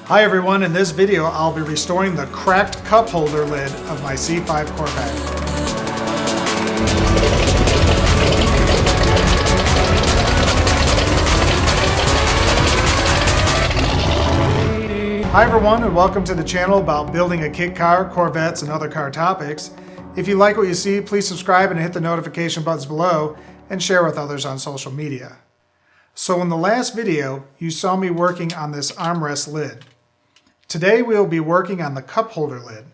Hi everyone, in this video I'll be restoring the cracked cup holder lid of my C5 Corvette. Hi everyone, and welcome to the channel about building a kit car, Corvettes, and other car topics. If you like what you see, please subscribe and hit the notification buttons below and share with others on social media. So in the last video, you saw me working on this armrest lid. Today we will be working on the cup holder lid.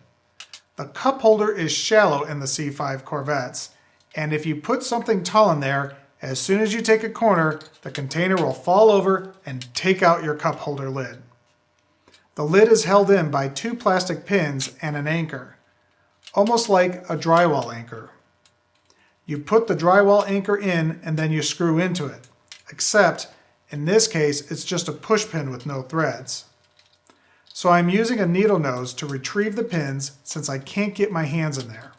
The cup holder is shallow in the C5 Corvettes, and if you put something tall in there, as soon as you take a corner, the container will fall over and take out your cup holder lid. The lid is held in by two plastic pins and an anchor, almost like a drywall anchor. You put the drywall anchor in and then you screw into it, except in this case it's just a push pin with no threads. So I'm using a needle nose to retrieve the pins since I can't get my hands in there.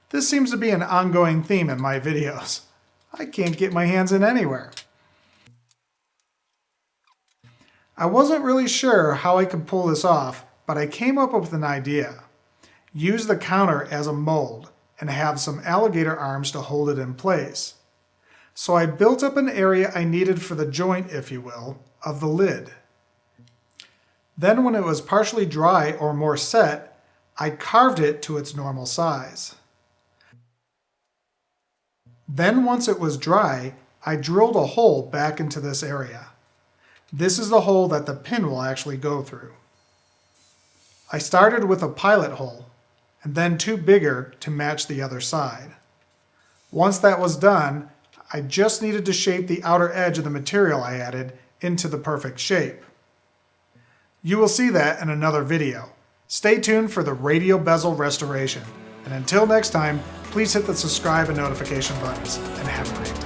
This seems to be an ongoing theme in my videos. I can't get my hands in anywhere. I wasn't really sure how I could pull this off, but I came up with an idea. Use the counter as a mold and have some alligator arms to hold it in place. So I built up an area I needed for the joint, if you will, of the lid. Then when it was partially dry or more set, I carved it to its normal size. Then once it was dry, I drilled a hole back into this area. This is the hole that the pin will actually go through. I started with a pilot hole, and then two bigger to match the other side. Once that was done, I just needed to shape the outer edge of the material I added into the perfect shape. You will see that in another video. Stay tuned for the radial bezel restoration. And until next time, please hit the subscribe and notification buttons, and have a great day.